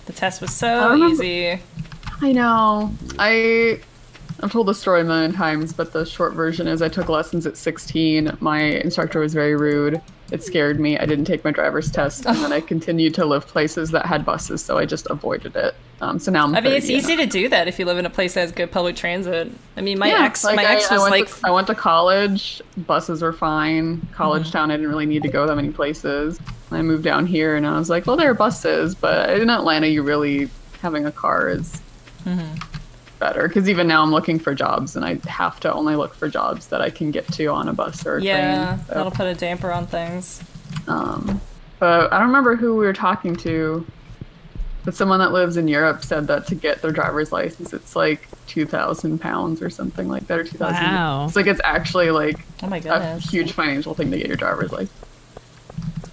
The test was so easy. I know. I've told the story a million times, but the short version is I took lessons at 16. My instructor was very rude. It scared me. I didn't take my driver's test, and then I continued to live places that had buses, so I just avoided it. So now I'm 30. I mean, it's easy to do that if you live in a place that has good public transit. I mean, my ex was like... I went to college. Buses were fine. College town, I didn't really need to go that many places. I moved down here, and I was like, well, there are buses, but in Atlanta, you really... having a car is better. Because even now I'm looking for jobs, and I have to only look for jobs that I can get to on a bus or a train. So. That'll put a damper on things. But I don't remember who we were talking to, but someone that lives in Europe said that to get their driver's license, it's like 2,000 pounds or something like that, or 2,000. Wow. It's like, it's actually like oh my goodness, a huge financial thing to get your driver's license.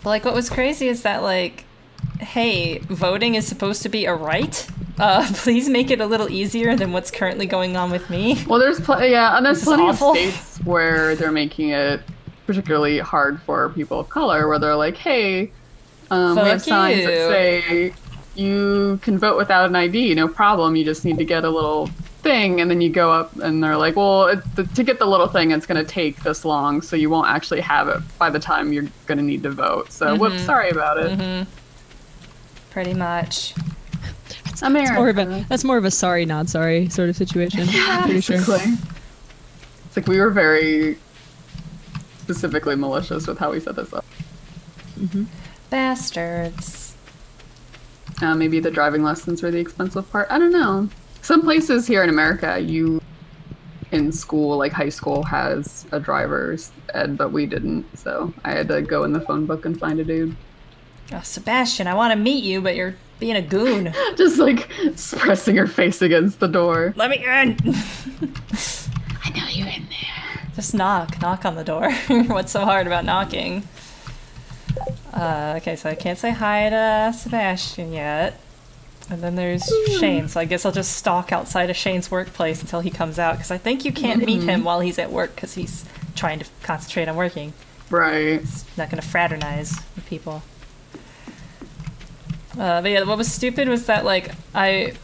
But like, what was crazy is that like, hey, voting is supposed to be a right. Please make it a little easier than what's currently going on with me. Well, there's plenty of states where they're making it particularly hard for people of color, where they're like, hey, we have signs that say you can vote without an ID, no problem. You just need to get a little thing, and then you go up, and they're like, well, to get the little thing, it's going to take this long, so you won't actually have it by the time you're going to need to vote. So, whoops, sorry about it. Pretty much. That's more of a sorry, not sorry sort of situation. Yeah, pretty sure. It's like we were very specifically malicious with how we set this up. Bastards. Maybe the driving lessons were the expensive part. I don't know. Some places here in America, in school, like high school, has a driver's ed, but we didn't. So I had to go in the phone book and find a dude. Oh, Sebastian, I want to meet you, but you're being a goon. Just like pressing her face against the door. Let me in. I know you're in there. Just knock on the door. What's so hard about knocking? Okay, so I can't say hi to Sebastian yet. And then there's Shane, so I guess I'll just stalk outside of Shane's workplace until he comes out, because I think you can't meet him while he's at work, because he's trying to concentrate on working. Right. He's not going to fraternize with people. But yeah, what was stupid was that, like, I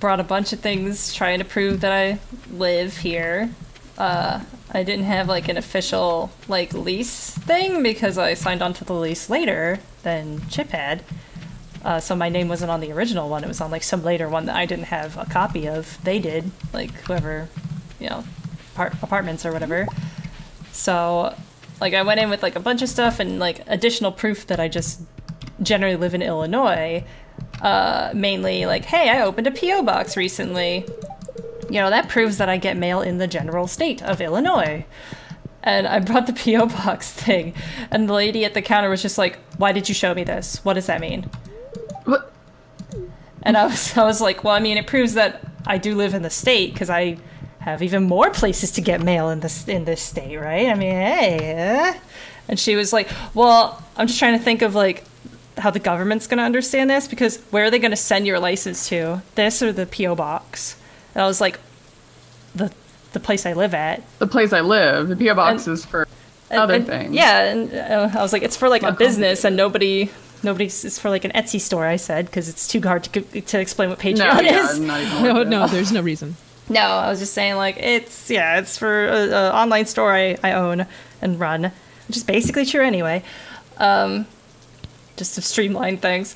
brought a bunch of things trying to prove that I live here. I didn't have, like, an official, like, lease thing because I signed on to the lease later than Chip had. So my name wasn't on the original one. It was on, like, some later one that I didn't have a copy of. They did, like, whoever, you know, apartments or whatever. So, like, I went in with, like, a bunch of stuff and, like, additional proof that I just generally live in Illinois. Mainly, like, hey, I opened a P.O. box recently. You know, that proves that I get mail in the general state of Illinois. And I brought the P.O. box thing, and the lady at the counter was just like, why did you show me this? What does that mean? What? And I was like, well, I mean, it proves that I do live in the state, because I have even more places to get mail in this state, right? I mean, hey. And she was like, well, I'm just trying to think of, like, how the government's going to understand this, because where are they going to send your license to? This or the P.O. box? And I was like, the place I live at. The place I live. The P.O. box is for other things. Yeah, and I was like, it's for, like, a business, and nobody's, it's for, like, an Etsy store, I said, because it's too hard to explain what Patreon is. No, there's no reason. No, I was just saying, like, it's for an online store I own and run, which is basically true anyway. Just to streamline things.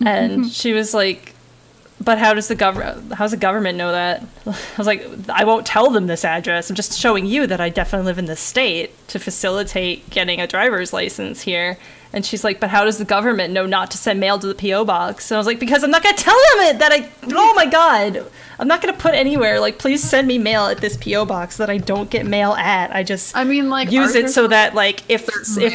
And she was like, but how's the government know that? I was like, I won't tell them this address. I'm just showing you that I definitely live in this state to facilitate getting a driver's license here. And she's like, but how does the government know not to send mail to the P.O. box? And I was like, because I'm not going to tell them oh my God, I'm not going to put anywhere, like, please send me mail at this P.O. box that I don't get mail at. I mean, like, use it so that, like, if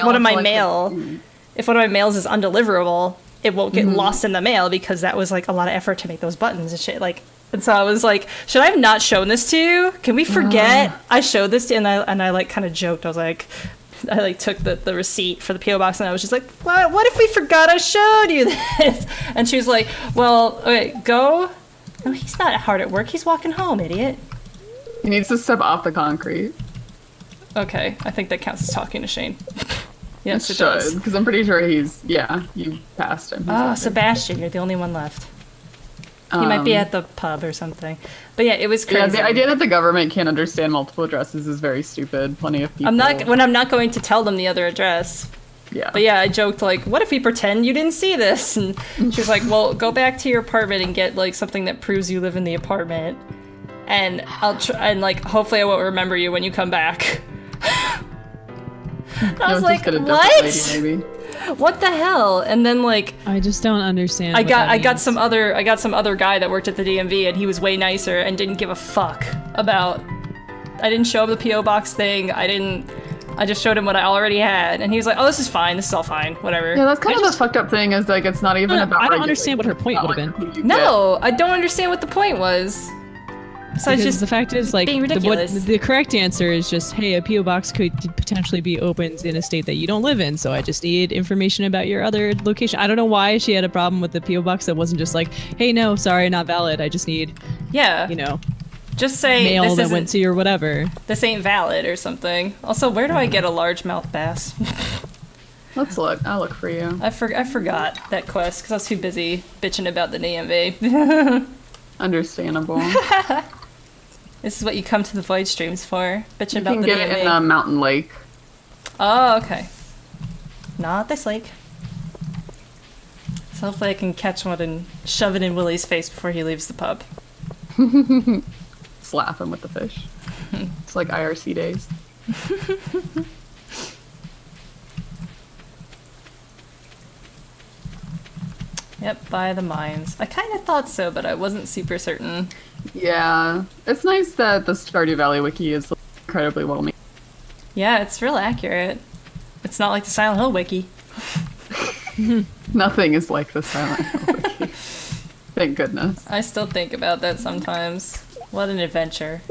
one of my mails is undeliverable, it won't get lost in the mail, because that was, like, a lot of effort to make those buttons and shit. Like, and so I was like, should I have not shown this to you? Can we forget I showed this to you? And I like, kind of joked. I was like, I, like, took the receipt for the P.O. box, and I was just like, what if we forgot I showed you this? And she was like, well, okay, go. No, he's not hard at work. He's walking home, idiot. He needs to step off the concrete. Okay, I think that counts as talking to Shane. Yes, it should, does. because I'm pretty sure you passed him. Oh, Sebastian, you're the only one left. He might be at the pub or something. But yeah, it was crazy. Yeah, the idea that the government can't understand multiple addresses is very stupid. Plenty of people... I'm not going to tell them the other address. Yeah. But yeah, I joked, like, what if we pretend you didn't see this? And she was like, well, go back to your apartment and get, like, something that proves you live in the apartment. And and, like, hopefully I won't remember you when you come back. I was like, what? Lady, maybe. What the hell? And then, like, I just don't understand. I got some other guy that worked at the DMV, and he was way nicer and didn't give a fuck about. I didn't show him the PO box thing. I just showed him what I already had, and he was like, "Oh, this is fine. This is all fine. Whatever." Yeah, that's kind of the fucked up thing. Is like it's not even about. I don't understand what her point would have been. No, I don't understand what the point was. Besides because just the fact is, like, the correct answer is just, hey, a PO box could potentially be opened in a state that you don't live in, so I just need information about your other location. I don't know why she had a problem with the PO box that wasn't just like, hey, no, sorry, not valid. I just need, you know, just say mail that went to you or whatever. This ain't valid or something. Also, where do I get a largemouth bass? Let's look. I'll look for you. I forgot that quest because I was too busy bitching about the DMV. Understandable. This is what you come to the Void streams for, bitching about the DMV. You can get it in a mountain lake. Oh, okay. Not this lake. So hopefully I can catch one and shove it in Willie's face before he leaves the pub. Slap him with the fish. It's like IRC days. Yep, by the mines. I kind of thought so, but I wasn't super certain. Yeah, it's nice that the Stardew Valley wiki is incredibly well made. Yeah, it's real accurate. It's not like the Silent Hill wiki. Nothing is like the Silent Hill wiki. Thank goodness. I still think about that sometimes. What an adventure.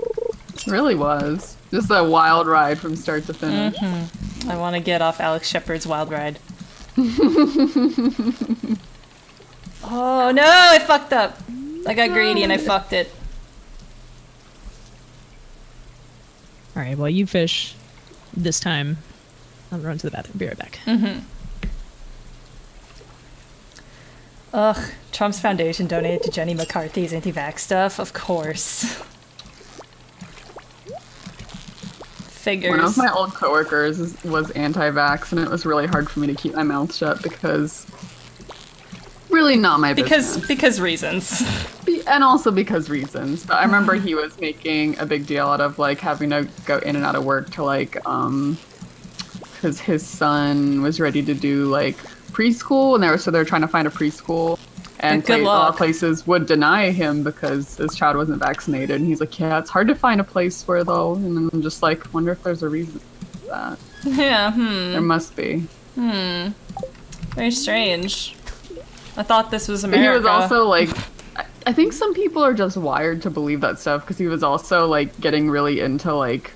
It really was. Just a wild ride from start to finish. Mm-hmm. I want to get off Alex Shepard's wild ride. Oh no, I fucked up. I got greedy and I fucked it. Alright, well, you fish this time. I'll run to the bathroom. Be right back. Mm-hmm. Ugh, Trump's foundation donated to Jenny McCarthy's anti-vax stuff? Of course. Figures. One of my old coworkers was anti-vax, and it was really hard for me to keep my mouth shut because... really not my business. Because reasons. And also because reasons. But I remember he was making a big deal out of, like, having to go in and out of work to, like, because his son was ready to do, like, preschool, and they're trying to find a preschool. And a lot of places would deny him because his child wasn't vaccinated. And he's like, yeah, it's hard to find a place where, though. And I'm just like, wonder if there's a reason for that. Yeah, There must be. Very strange. I thought this was America. He was also like, I think some people are just wired to believe that stuff because he was also like getting really into like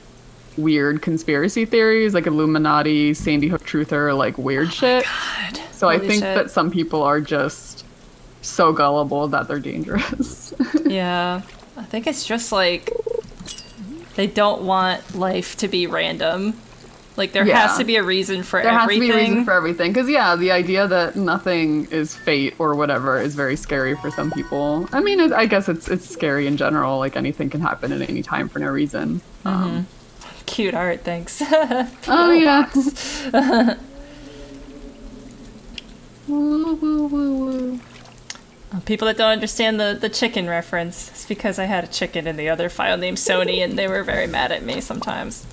weird conspiracy theories, like Illuminati, Sandy Hook truther, like weird shit. God. So I think that some people are just so gullible that they're dangerous. Yeah, I think it's just like they don't want life to be random. Like, there has to be a reason for everything. There has to be a reason for everything. Because, yeah, the idea that nothing is fate or whatever is very scary for some people. I mean, I guess it's scary in general. Like, anything can happen at any time for no reason. Cute art, thanks. Oh, yeah. People that don't understand the chicken reference, it's because I had a chicken in the other file named Sony, and they were very mad at me sometimes.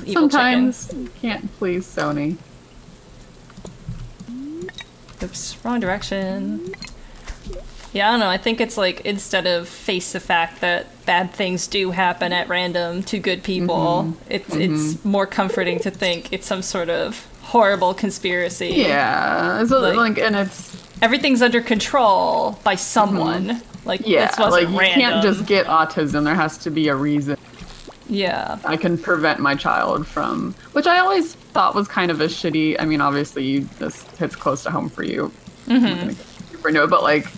Evil Sometimes chicken. You can't please Sony. Oops, wrong direction. Yeah, I don't know. I think it's like, instead of face the fact that bad things do happen at random to good people, it's more comforting to think it's some sort of horrible conspiracy. Yeah, so like, and it's everything's under control by someone. Like, this wasn't like, you can't just get autism. There has to be a reason. Yeah. I can prevent my child from... Which I always thought was kind of a shitty... I mean, obviously, this hits close to home for you. But, like,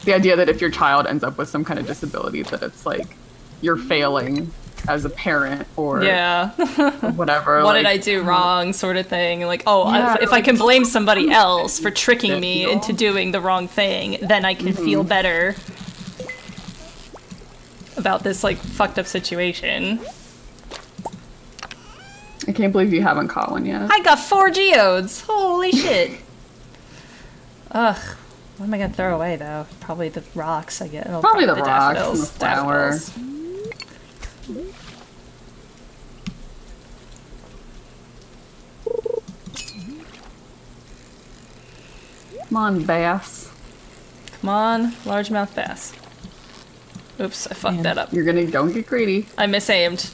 the idea that if your child ends up with some kind of disability, that it's, like, you're failing as a parent or whatever. What did I do wrong, sort of thing. Like, if I can blame somebody else for tricking me into doing the wrong thing, then I can feel better. about this like fucked up situation. I can't believe you haven't caught one yet. I got 4 geodes. Holy shit. Ugh. What am I gonna throw away though? Probably the rocks I get. Oh, probably the rocks and the flower. Come on, bass. Come on, largemouth bass. Oops, I fucked that up. Don't get greedy. I misaimed.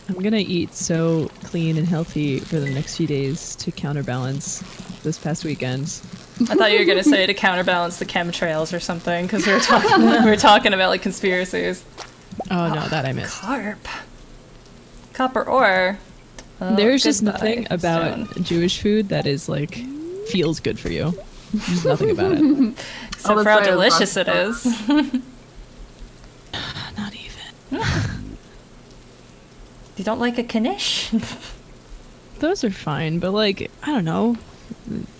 I'm gonna eat so clean and healthy for the next few days to counterbalance this past weekend. I thought you were gonna say to counterbalance the chemtrails or something, because we were talking about like conspiracies. Oh no, that I missed. Carp. Copper ore. Oh, there's just nothing about Jewish food that is like feels good for you. There's nothing about it. Except for how delicious it is. Not even. You don't like a knish? Those are fine, but like, I don't know.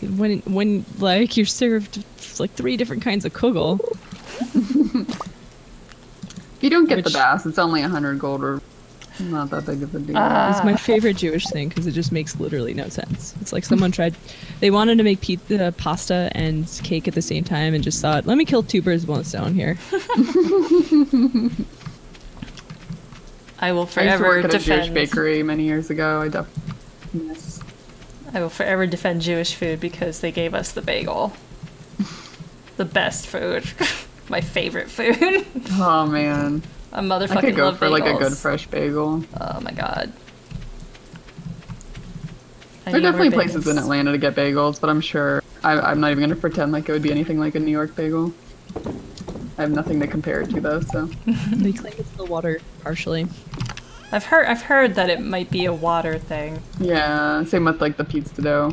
When like you're served like 3 different kinds of kugel. If you don't get the bass, it's only 100 gold or not that big of a deal. It's my favorite Jewish thing because it just makes literally no sense. It's like someone they wanted to make pasta and cake at the same time and just thought, let me kill 2 birds with 1 stone here. I will forever I used to work at a defend Jewish bakery many years ago. I will forever defend Jewish food because they gave us the bagel. The best food. My favorite food. Oh man. I motherfucking I could go love for bagels. like a good fresh bagel. Oh my god. There are definitely places in Atlanta to get bagels, but I'm sure I'm not even gonna pretend like it would be anything like a New York bagel. I have nothing to compare it to though, so. They claim it's the water partially. I've heard that it might be a water thing. Yeah, same with like the pizza dough.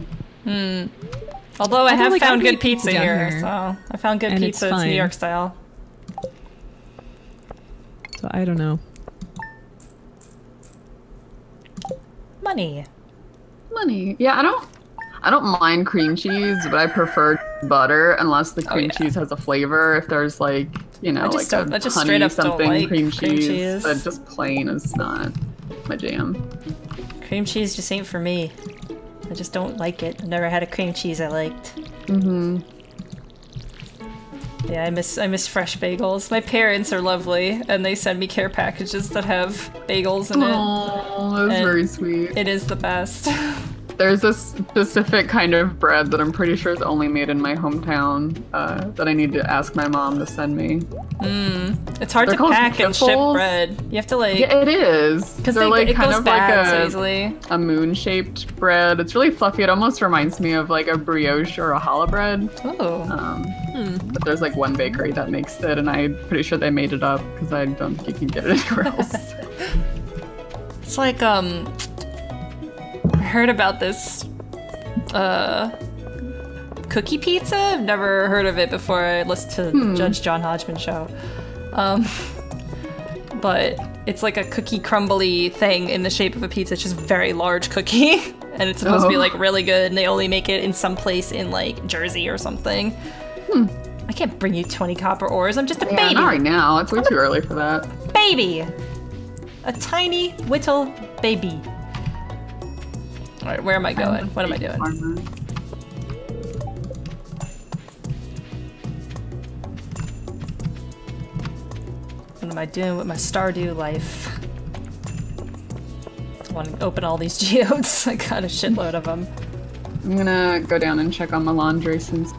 Although I have like, found good pizza here, so I found good and pizza. It's New York style. So I don't know. Money. Yeah, I don't mind cream cheese, but I prefer butter unless the cream cheese has a flavor. If there's like, you know, like a honey something cream cheese, but just plain is not my jam. Cream cheese just ain't for me. I just don't like it. I've never had a cream cheese I liked. Yeah, I miss fresh bagels. My parents are lovely, and they send me care packages that have bagels in it. Oh, that's very sweet. It is the best. There's a specific kind of bread that I'm pretty sure is only made in my hometown that I need to ask my mom to send me. It's hard to pack and ship bread. You have to like... Yeah, it is. Because like it kind goes of bad like so easily. A moon-shaped bread. It's really fluffy. It almost reminds me of like a brioche or a challah bread. Oh. But there's like one bakery that makes it, and I'm pretty sure they made it up because I don't think you can get it anywhere else. It's like, I heard about this cookie pizza. I've never heard of it before I listened to the Judge John Hodgman show. But it's like a cookie crumbly thing in the shape of a pizza. It's just a very large cookie. And it's supposed to be like really good, and they only make it in some place in like Jersey or something. I can't bring you 20 copper ores. I'm just a baby. Not right now. It's way too early for that. Baby! A tiny, whittle baby. Alright, where am I going? What am I doing? What am I doing with my Stardew life? I want to open all these geodes. I got a shitload of them. I'm gonna go down and check on my laundry since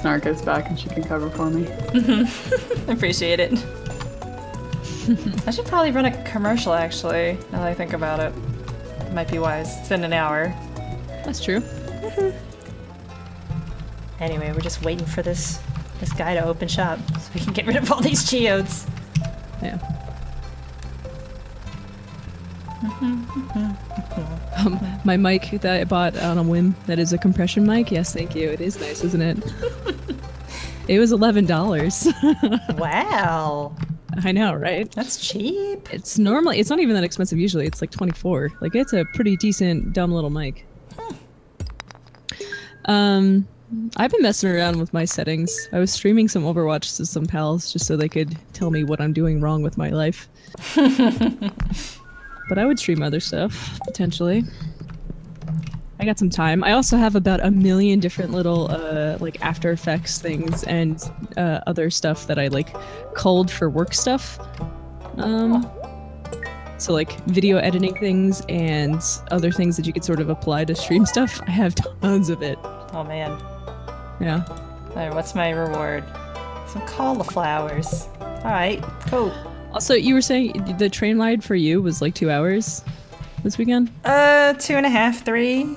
Snark is back and she can cover for me. Appreciate it. I should probably run a commercial actually, now that I think about it. It might be wise. It's been an hour. That's true. Anyway, we're just waiting for this guy to open shop so we can get rid of all these geodes. Yeah. My mic that I bought on a whim, that is a compression mic. Yes, thank you. It is nice, isn't it? It was $11. Wow. I know, right? That's cheap. It's not even that expensive usually. It's like 24. Like, it's a pretty decent, dumb little mic. I've been messing around with my settings. I was streaming some Overwatch to some pals just so they could tell me what I'm doing wrong with my life. But I would stream other stuff, potentially. I got some time. I also have about 1 million different little, like, After Effects things and other stuff that I, like, culled for work stuff. So, like, video editing things and other things that you could sort of apply to stream stuff. I have tons of it. Oh, man. Yeah. Alright, what's my reward? Some cauliflowers. Alright, cool. Also, you were saying the train ride for you was like 2 hours this weekend? 2.5, 3.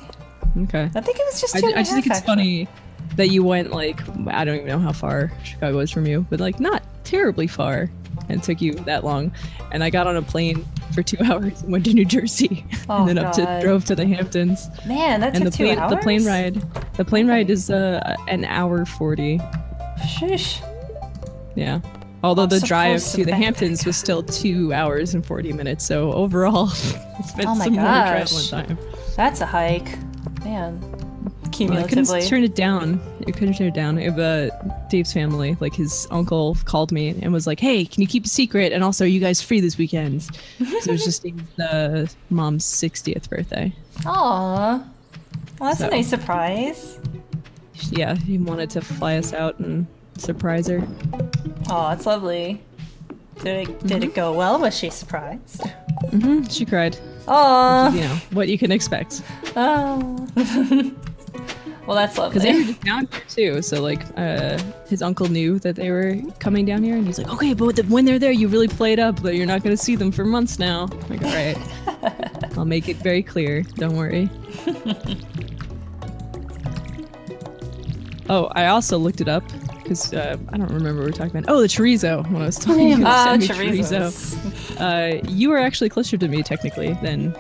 Okay. I think it was just 2.5. I just think it's funny that you went, like, I don't even know how far Chicago is from you, but, like, not terribly far, and it took you that long. And I got on a plane for 2 hours and went to New Jersey, and then drove to the Hamptons. Man, that took 2 hours? The plane ride is an hour 40. Sheesh. Yeah. Although the drive to the Hamptons was still 2 hours and 40 minutes, so overall, it's been some more traveling time. That's a hike. Man. Cumulatively. Well, I couldn't turn it down. You couldn't turn it down. Dave's family, like his uncle called me and was like, hey, can you keep a secret? And also, are you guys free this weekend? So it was just Dave's mom's 60th birthday. Aww. Well, that's a nice surprise. Yeah, he wanted to fly us out and surprise her. Oh, that's lovely. Did it go well? Was she surprised? Mm-hmm. She cried. Oh, you know what you can expect. Oh. Well, that's lovely. Because they were just down here too, so like his uncle knew that they were coming down here, and he's like, "Okay, but when they're there, you really play it up that you're not going to see them for months now." I'm like, all right, I'll make it very clear. Don't worry. Oh, I also looked it up. Because I don't remember what we were talking about. Oh, the chorizo. When I was talking you chorizo. You were actually closer to me, technically, than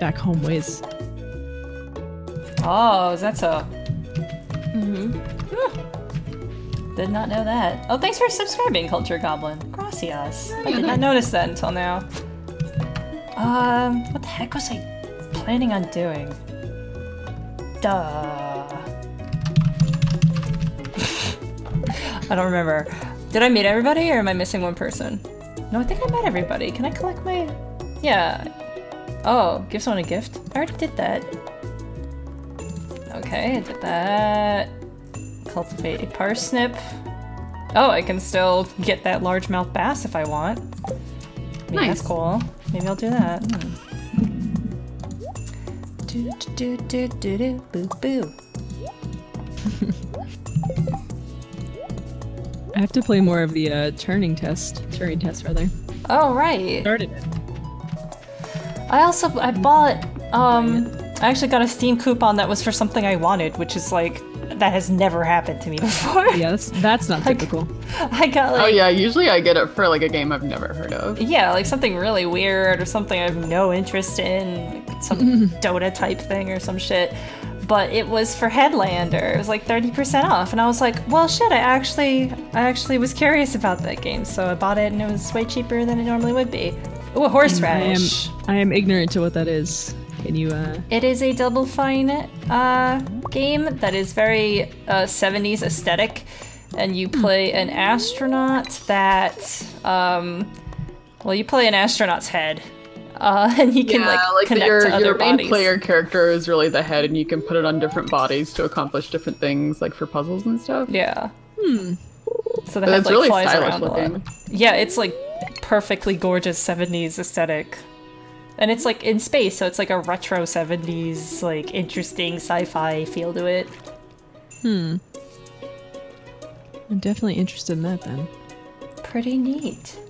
back home ways. Oh, is that so? Mm-hmm. Did not know that. Oh, thanks for subscribing, Culture Goblin. Gracias. I did not notice that until now. What the heck was I planning on doing? Duh. I don't remember. Did I meet everybody or am I missing one person? No, I think I met everybody. Can I collect my... Yeah. Oh, give someone a gift? I already did that. Okay, I did that. Cultivate a parsnip. Oh, I can still get that largemouth bass if I want. Maybe that's cool. Maybe I'll do that. Do do do do do boo boo. I have to play more of the Turing test rather. Oh, right. Started it. I bought, I actually got a Steam coupon that was for something I wanted, which is like, that has never happened to me before. Yeah, that's not typical. I got like... Oh yeah, usually I get it for like a game I've never heard of. Yeah, like something really weird or something I have no interest in, like some Dota type thing or some shit. But it was for Headlander. It was like 30% off, and I was like, well, shit, I actually was curious about that game, so I bought it, and it was way cheaper than it normally would be. Ooh, a horseradish. I am ignorant to what that is. Can you, It is a Double Fine, game that is very, 70s aesthetic, and you play an astronaut that, well, you play an astronaut's head. And he can like connect to other bodies. Your main player character is really the head, and you can put it on different bodies to accomplish different things, like for puzzles and stuff. Yeah. So the head like really flies stylish around looking. a lot. Yeah, it's like perfectly gorgeous 70s aesthetic, and it's like in space, so it's like a retro 70s like interesting sci-fi feel to it. I'm definitely interested in that then. Pretty neat.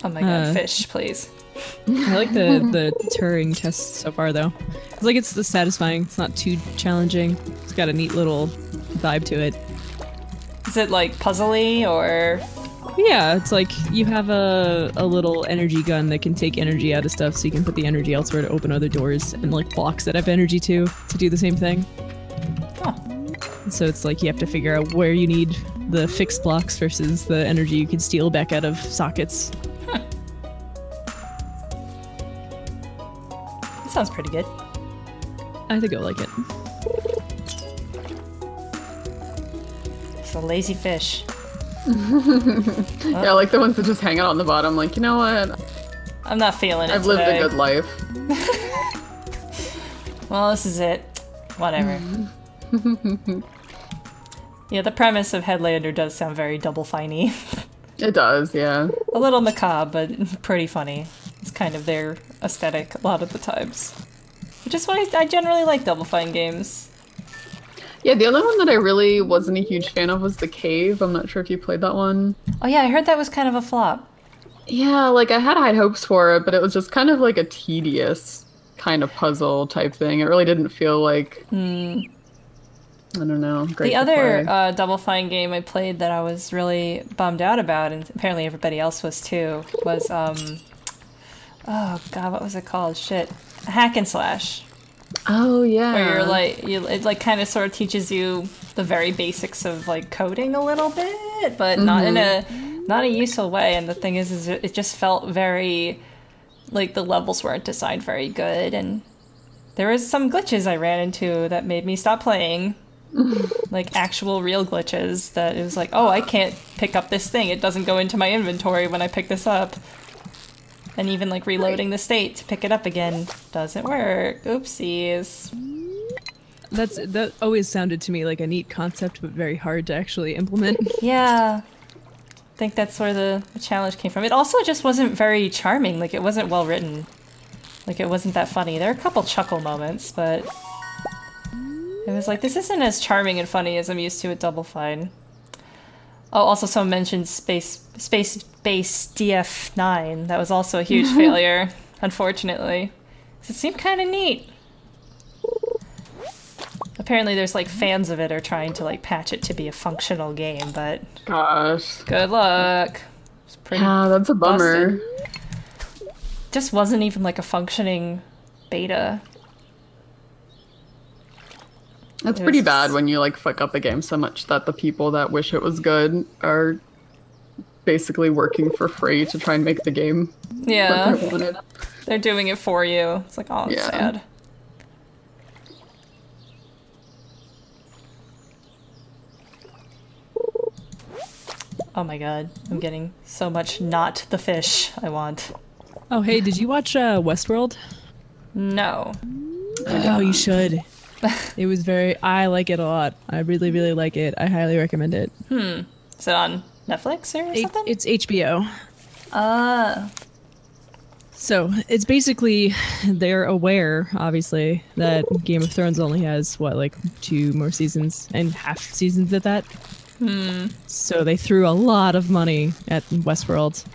Oh my god, fish, please. I like the Turing test so far, though. It's like it's satisfying. It's not too challenging. It's got a neat little vibe to it. Is it like puzzly or? Yeah, it's like you have a little energy gun that can take energy out of stuff, so you can put the energy elsewhere to open other doors, and like blocks that have energy to do the same thing. Oh. So it's like you have to figure out where you need the fixed blocks versus the energy you can steal back out of sockets. sounds pretty good. I think I'll like it. It's a lazy fish. Yeah, I like the ones that just hang out on the bottom. Like, you know what? I'm not feeling it. I've lived a good life. Well, this is it. Whatever. Yeah, the premise of Headlander does sound very Double Fine-y. It does, yeah. A little macabre, but pretty funny. It's kind of their aesthetic a lot of the times. Which is why I generally like Double Fine games. Yeah, the other one that I really wasn't a huge fan of was The Cave. I'm not sure if you played that one. Oh yeah, I heard that was kind of a flop. Yeah, like I had high hopes for it, but it was just kind of like a tedious kind of puzzle type thing. It really didn't feel like, I don't know, great. The other Double Fine game I played that I was really bummed out about, and apparently everybody else was too, was, oh god, what was it called? Shit. Hack and Slash. Oh yeah. Where you're like, it like kind of sort of teaches you the very basics of like coding a little bit, but not in a useful way. And the thing is it just felt very, like the levels weren't designed very good, and there was some glitches I ran into that made me stop playing. Like actual real glitches that it was like, oh, I can't pick up this thing. It doesn't go into my inventory when I pick this up. And even like reloading the state to pick it up again doesn't work. Oopsies. That always sounded to me like a neat concept, but very hard to actually implement. Yeah. I think that's where the challenge came from. It also just wasn't very charming. Like, it wasn't well written. Like, it wasn't that funny. There are a couple chuckle moments, but it was like, this isn't as charming and funny as I'm used to at Double Fine. Oh, also someone mentioned Space Base DF9. That was also a huge failure, unfortunately. It seemed kind of neat. Apparently there's like fans of it are trying to like patch it to be a functional game, but gosh, good luck. It's pretty that's a bummer. busted. Just wasn't even like a functioning beta. That's pretty bad when you like fuck up a game so much that the people that wish it was good are basically working for free to try and make the game. Yeah, what they wanted. They're doing it for you. It's like, oh, it's sad. Oh my god, I'm getting so much not the fish I want. Oh hey, did you watch Westworld? No. Oh, you should. It was I like it a lot. I really, really like it. I highly recommend it. Is it on Netflix or something? It's HBO. So it's basically, they're aware, obviously, that Game of Thrones only has, what, like 2 more seasons and half seasons at that? So they threw a lot of money at Westworld.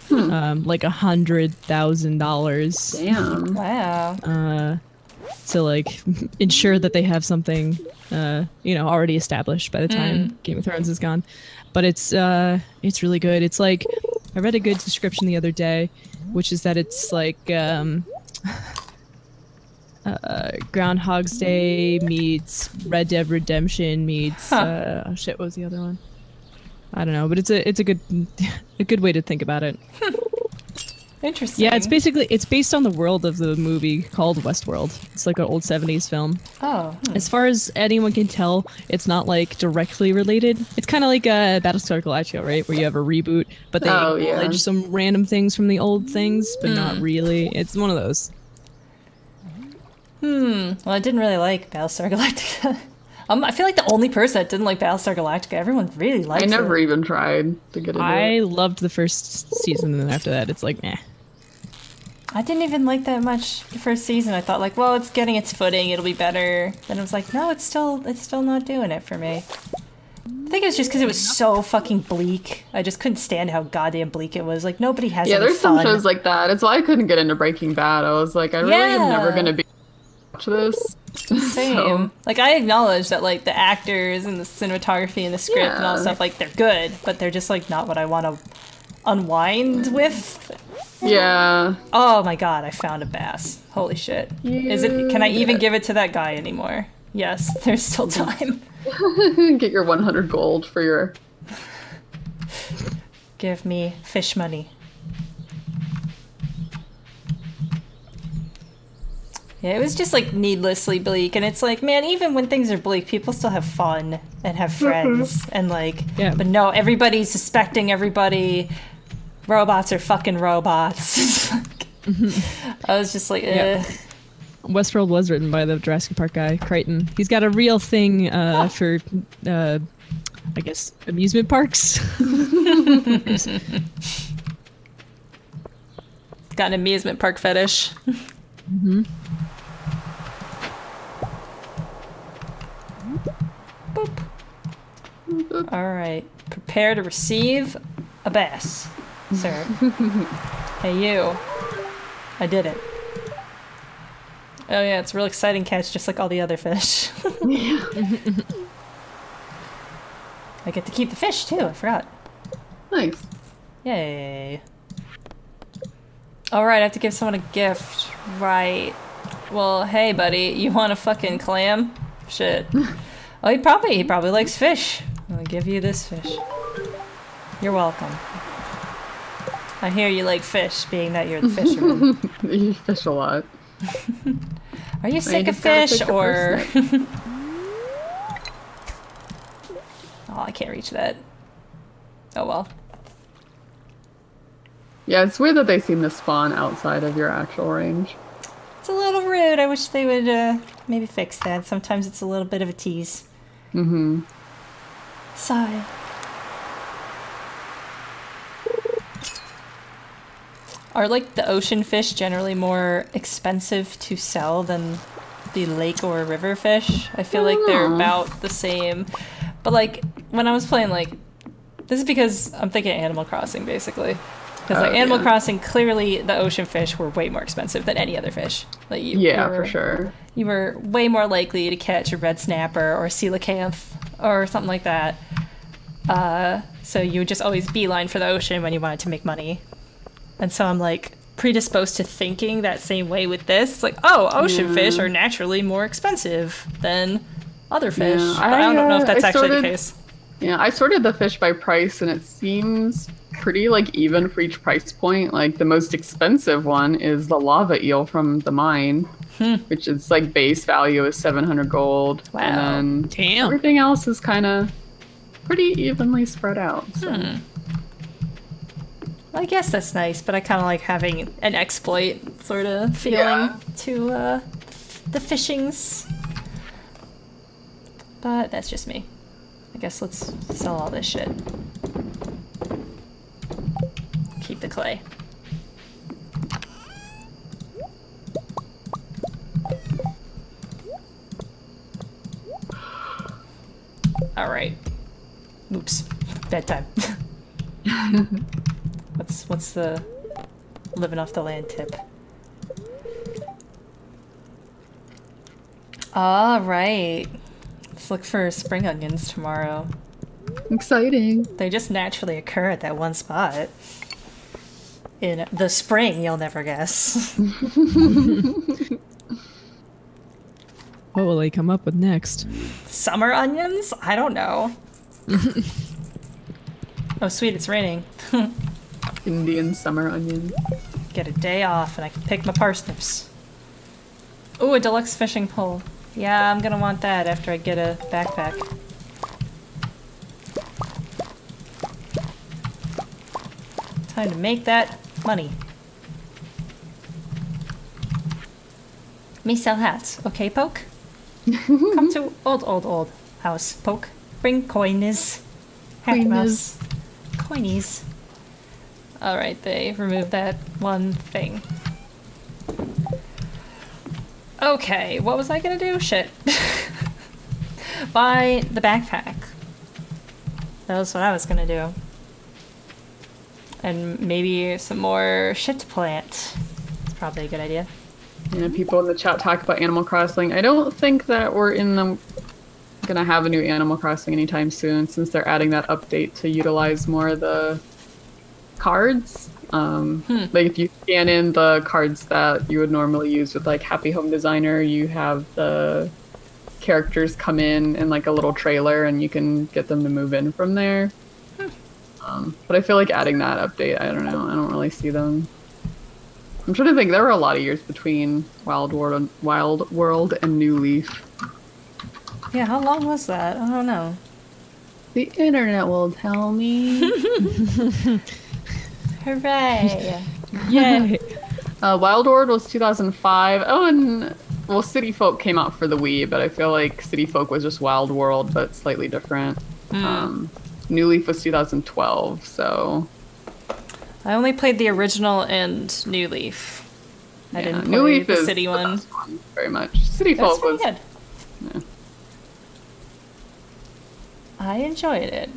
Like $100,000. Damn. Wow. To like ensure that they have something, you know, already established by the time Game of Thrones is gone. But it's really good. It's like, I read a good description the other day, which is that it's like Groundhog's Day meets Red Dead Redemption meets oh shit, what was the other one? I don't know, but it's a good way to think about it. Interesting. Yeah, it's based on the world of the movie called Westworld. It's like an old 70s film. Oh. As far as anyone can tell, it's not like directly related. It's kind of like Battlestar Galactica, right? Where you have a reboot, but they acknowledge some random things from the old things, but not really. It's one of those. Well, I didn't really like Battlestar Galactica. I feel like the only person that didn't like Battlestar Galactica. Everyone really liked it. I never even tried to get into it. I loved the first season, and then after that, it's like, meh. I didn't even like that much the first season. I thought like, well, it's getting its footing, it'll be better. Then I was like, no, it's still not doing it for me. I think it was just because it was so fucking bleak. I just couldn't stand how goddamn bleak it was. Like, nobody has any there's fun. some shows like that. It's why I couldn't get into Breaking Bad. I was like, I really am never gonna be watch this. Same. So. Like, I acknowledge that like the actors and the cinematography and the script and all that stuff, like they're good, but they're just like not what I want to unwind with. Yeah. Oh my god, I found a bass. Holy shit. Can I even give it to that guy anymore? Yes, there's still time. Get your 100 gold for your... Give me fish money. Yeah, it was just like needlessly bleak, and it's like, man, even when things are bleak, people still have fun and have friends, and like, but no, everybody's suspecting everybody. Robots are fucking robots. I was just like, Westworld was written by the Jurassic Park guy, Crichton. He's got a real thing for, I guess, amusement parks. Got an amusement park fetish. Boop. All right. Prepare to receive a bass, sir. Hey, you. I did it. Oh, yeah, it's a real exciting catch, just like all the other fish. I get to keep the fish, too. I forgot. Nice. Yay. All right, I have to give someone a gift. Right. Well, hey, buddy, you want a fucking clam? Shit. Oh, he probably likes fish. I'll give you this fish. You're welcome. I hear you like fish, being that you're the fisherman. You fish a lot. Are you sick of fish, or... Oh, I can't reach that. Oh, well. Yeah, it's weird that they seem to spawn outside of your actual range. It's a little rude. I wish they would maybe fix that. Sometimes it's a little bit of a tease. Sigh. Are, like, the ocean fish generally more expensive to sell than the lake or river fish? I feel like they're about the same. But, like, when I was playing, like... This is because I'm thinking Animal Crossing, basically. Because, like, Animal Crossing, clearly the ocean fish were way more expensive than any other fish. Like, for sure. You were way more likely to catch a red snapper or a coelacanth or something like that. So you would just always beeline for the ocean when you wanted to make money. And so I'm, like, predisposed to thinking that same way with this. It's like, oh, ocean fish are naturally more expensive than other fish. But I don't know if that's actually the case. Yeah, I sorted the fish by price, and it seems pretty, like, even for each price point. Like, the most expensive one is the lava eel from the mine, which is, like, base value is 700 gold. Wow. And then everything else is kind of pretty evenly spread out. So. Well, I guess that's nice, but I kind of like having an exploit sort of feeling to the fishings. But that's just me. I guess let's sell all this shit. Keep the clay. All right. Oops. Bedtime. What's the living off the land tip? All right. Let's look for spring onions tomorrow. Exciting. They just naturally occur at that one spot. In the spring, you'll never guess. What will they come up with next? Summer onions? I don't know. Oh, sweet, it's raining. Indian summer onion. Get a day off and I can pick my parsnips. Ooh, a deluxe fishing pole. Yeah, I'm gonna want that after I get a backpack. Time to make that money. Me sell hats, okay, Poke? Come to old house, Poke. Bring coinies. Hat mouse. Coinies. Alright, they removed that one thing. Okay, what was I gonna do? Shit. Buy the backpack. That was what I was gonna do. And maybe some more shit to plant. It's probably a good idea. Yeah, people in the chat talk about Animal Crossing. I don't think that we're gonna have a new Animal Crossing anytime soon, since they're adding that update to utilize more of the cards. Like if you scan in the cards that you would normally use with like Happy Home Designer, you have the characters come in like a little trailer and you can get them to move in from there. But I feel like adding that update, I don't know, I don't really see them I'm trying to think. There were a lot of years between Wild World and New Leaf. Yeah, how long was that? I don't know. The internet will tell me. Hooray! Yay! Wild World was 2005. Oh, and well, City Folk came out for the Wii, but I feel like City Folk was just Wild World, but slightly different. New Leaf was 2012, so... I only played the original and New Leaf. I didn't play New Leaf the is City the one. best one. Very much. City That's Folk pretty was... good. Yeah. I enjoyed it.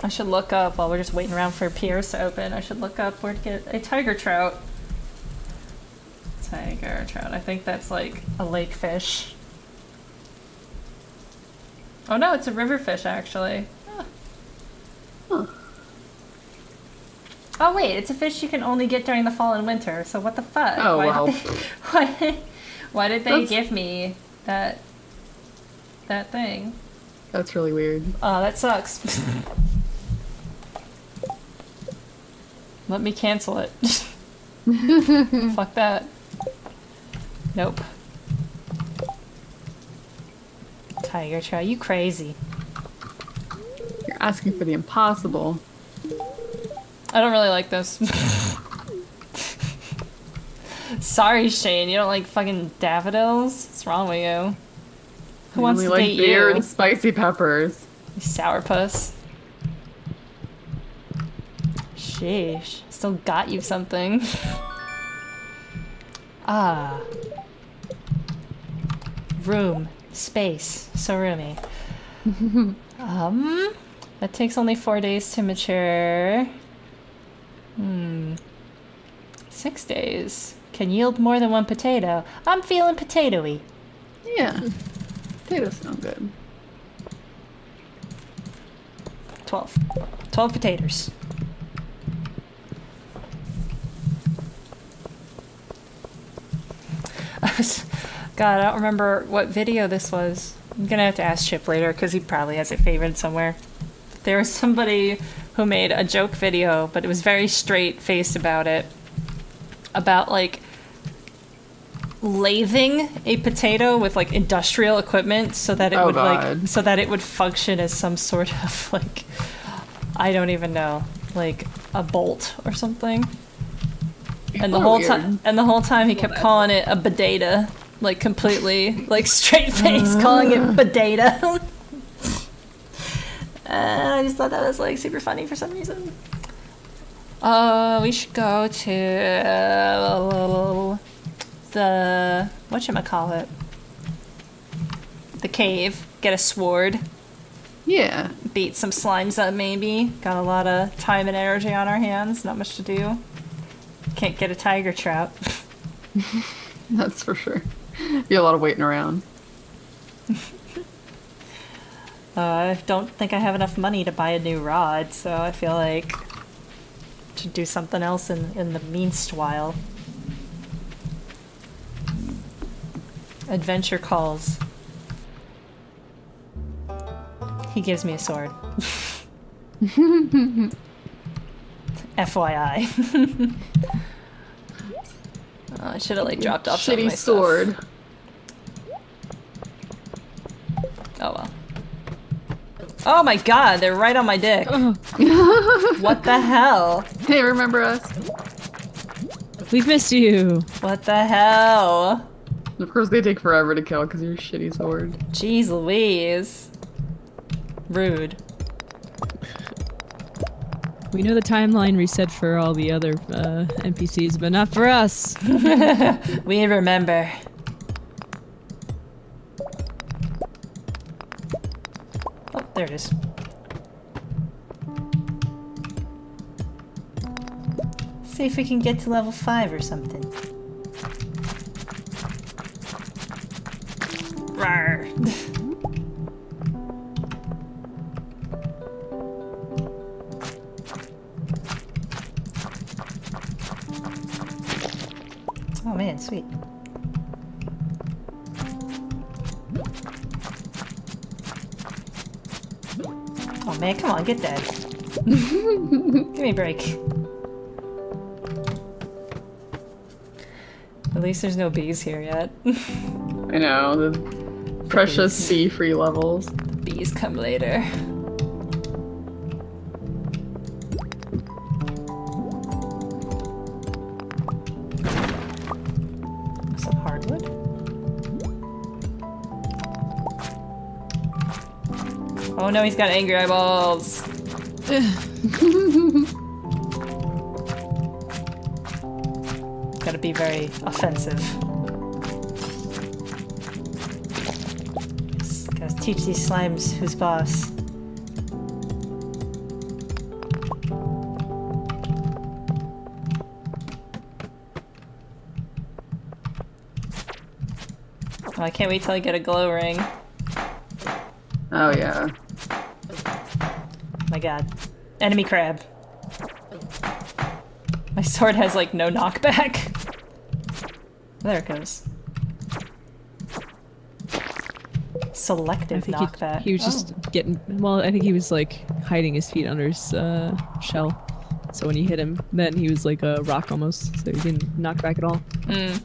I should look up, while we're just waiting around for piers to open, I should look up where to get a tiger trout. Tiger trout. I think that's like a lake fish. Oh no, it's a river fish actually. Huh. Oh wait, it's a fish you can only get during the fall and winter, so what the fuck? Oh, well. Why did they give me that thing? That's really weird. Oh, that sucks. Let me cancel it. Fuck that. Nope. Tiger trout, you crazy. You're asking for the impossible. I don't really like this. Sorry, Shane, you don't like fucking daffodils? What's wrong with you? Who wants to date beer you? and spicy peppers. You sourpuss. Sheesh. Still got you something. Ah. Room. Space. So roomy. That takes only 4 days to mature. 6 days. Can yield more than 1 potato. I'm feeling potatoey. Yeah. Potatoes sound good. 12. 12 potatoes. God, I don't remember what video this was. I'm gonna have to ask Chip later because he probably has it favored somewhere. There was somebody who made a joke video, but it was very straight-faced about it. About, like, lathing a potato with, like, industrial equipment so that it so that it would function as some sort of, like, I don't even know, like a bolt or something. And the whole time he kept calling it a bodata, like completely, like straight face, calling it bodata. And I just thought that was like super funny for some reason. We should go to the whatchamacallit? The cave. Get a sword. Yeah. Beat some slimes up maybe. Got a lot of time and energy on our hands. Not much to do. Can't get a tiger trout. That's for sure. Be a lot of waiting around. I don't think I have enough money to buy a new rod, so I feel like I should do something else in the meanwhile. Adventure calls. He gives me a sword. FYI. Oh, I should have like dropped off some of my sword. Stuff. Oh well. Oh my god, they're right on my dick. What the hell? Hey, remember us? We've missed you. What the hell? Of course they take forever to kill because of your shitty sword. Jeez Louise. Rude. We know the timeline reset for all the other NPCs, but not for us. We remember. Oh, there it is. See if we can get to level 5 or something. Rawr. Oh man, sweet. Oh man, come on, get that. Give me a break. At least there's no bees here yet. I know, the precious bee-free levels. Bees come later. Some hardwood? Oh no, he's got angry eyeballs! Gotta be very offensive. Gotta teach these slimes who's boss. Oh, I can't wait till I get a glow ring. Oh yeah. My god. Enemy crab. My sword has like no knockback. There it goes. Selective knockback. He was just getting. Well, I think he was like hiding his feet under his shell. So when you hit him, then he was like a rock almost. So he didn't knock back at all. Mm.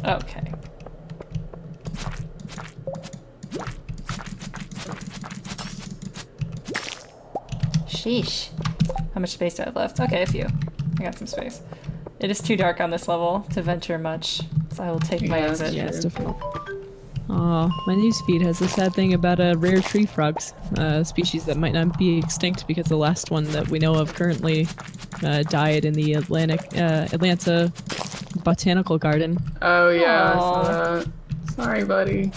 Okay. Sheesh. How much space do I have left? Okay, a few. I got some space. It is too dark on this level to venture much, so I will take my exit. Yeah, it's difficult. Oh, my newsfeed has a sad thing about rare tree frogs, a species that might not be extinct because the last one that we know of currently died in the Atlanta Botanical Garden. Oh yeah, I saw that. Sorry, buddy.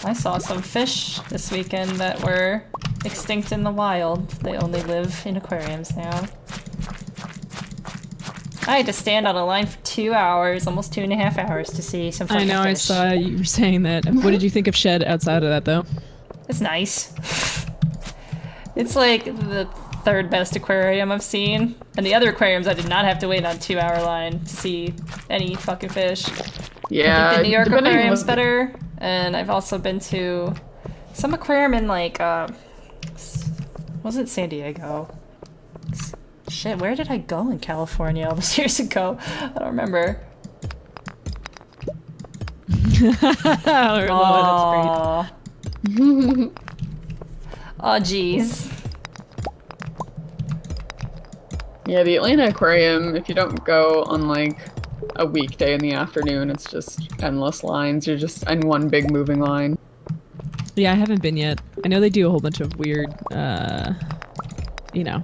I saw some fish this weekend that were extinct in the wild. They only live in aquariums now. I had to stand on a line for 2 hours, almost 2.5 hours, to see some fucking fish. I know, I saw you were saying that. What did you think of Shed outside of that, though? It's nice. It's like the third best aquarium I've seen. And the other aquariums I did not have to wait on a 2-hour line to see any fucking fish. Yeah, I think the New York aquarium's better. And I've also been to some aquarium in like, was it San Diego? Shit, where did I go in California all those years ago? I don't remember. Oh, that's great. Oh, jeez. Yeah, the Atlanta Aquarium, if you don't go on like a weekday in the afternoon, it's just endless lines. You're just in one big moving line. Yeah, I haven't been yet. I know they do a whole bunch of weird, you know,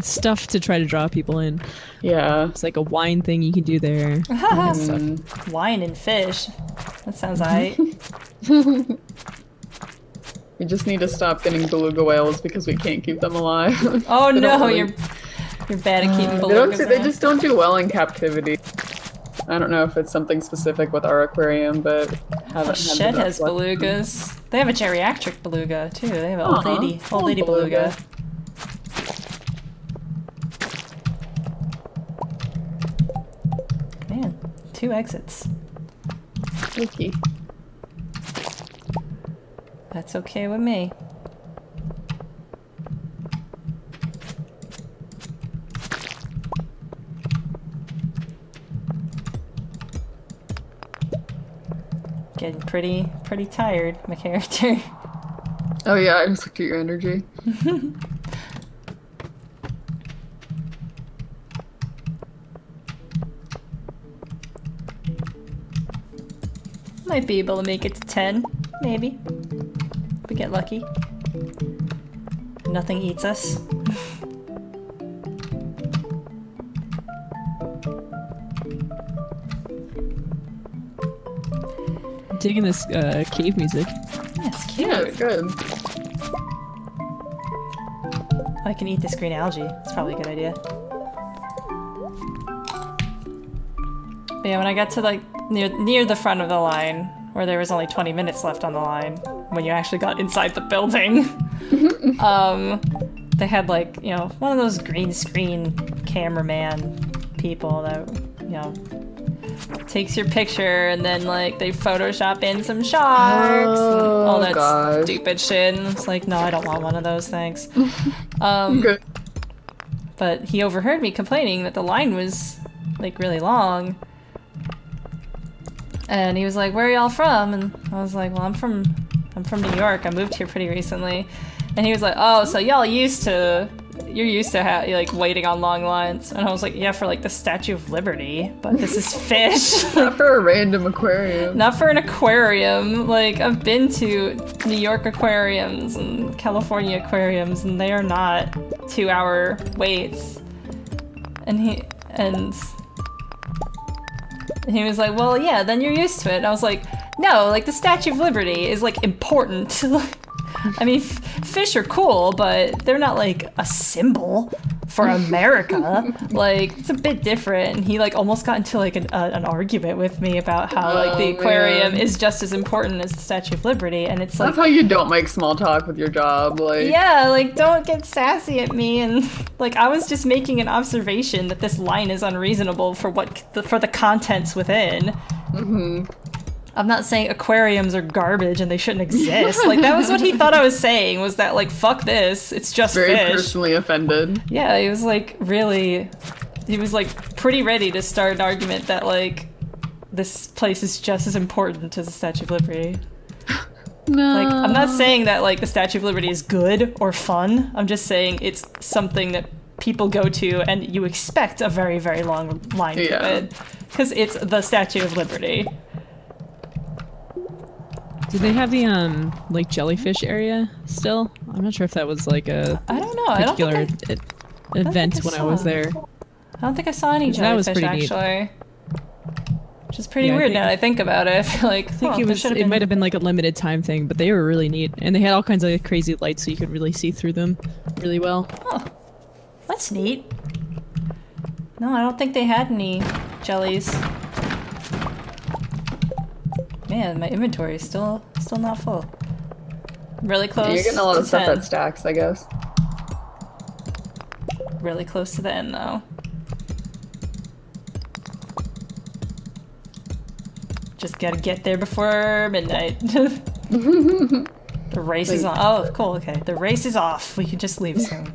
stuff to try to draw people in. Yeah. It's like a wine thing you can do there. Wine and fish. That sounds aight. We just need to stop getting beluga whales because we can't keep them alive. Oh no, you're bad at keeping belugas alive. They just don't do well in captivity. I don't know if it's something specific with our aquarium, but haven't had Shed has belugas. They have a geriatric beluga too. They have an old lady beluga. Man, 2 exits. Spooky. That's okay with me. Getting pretty tired, my character. Oh yeah, I just looked at your energy. Might be able to make it to 10, maybe. If we get lucky. Nothing eats us. Digging this cave music. Yeah, it's cute. Yeah, it's good. I can eat this green algae. It's probably a good idea. But yeah, when I got to like near the front of the line, where there was only 20 minutes left on the line, when you actually got inside the building, they had like, you know, one of those green screen cameraman people that, you know, takes your picture, and then like they Photoshop in some sharks and all that stupid shit. And it's like, no, I don't want one of those, thanks. Good. But he overheard me complaining that the line was like really long. And he was like, where are y'all from? And I was like, well, I'm from New York. I moved here pretty recently. And he was like, oh, so you're used to like waiting on long lines. And I was like, yeah, for like the Statue of Liberty, but this is fish. Not for a random aquarium. Not for an aquarium. Like, I've been to New York aquariums and California aquariums, and they are not 2-hour waits. And he was like, well, yeah, then you're used to it. And I was like, no, like the Statue of Liberty is like important. I mean, fish are cool, but they're not like a symbol for America. Like, it's a bit different. And he like almost got into like an argument with me about how like the aquarium is just as important as the Statue of Liberty. And it's like, that's how you don't make small talk with your job. Like, yeah, like don't get sassy at me. And like, I was just making an observation that this line is unreasonable for for the contents within. Mm-hmm. I'm not saying aquariums are garbage and they shouldn't exist. Like, that was what he thought I was saying, was that, like, fuck this, it's just very fish. Personally offended. Yeah, he was, like, pretty ready to start an argument that, like, this place is just as important as the Statue of Liberty. No. Like, I'm not saying that, like, the Statue of Liberty is good or fun. I'm just saying it's something that people go to and you expect a very, very long line to it. Because it's the Statue of Liberty. Do they have the like jellyfish area still? I'm not sure if that was like a particular event when I was there. I don't think I saw any jellyfish actually. Which is pretty weird now that I think about it. I feel like it might have been like a limited time thing, but they were really neat. And they had all kinds of crazy lights so you could really see through them really well. Oh, that's neat. No, I don't think they had any jellies. Man, my inventory is still not full. Really close. You're getting a lot of stuff that stacks, I guess. Really close to the end, though. Just gotta get there before midnight. The race is on. Oh, cool. Okay, the race is off. We can just leave soon.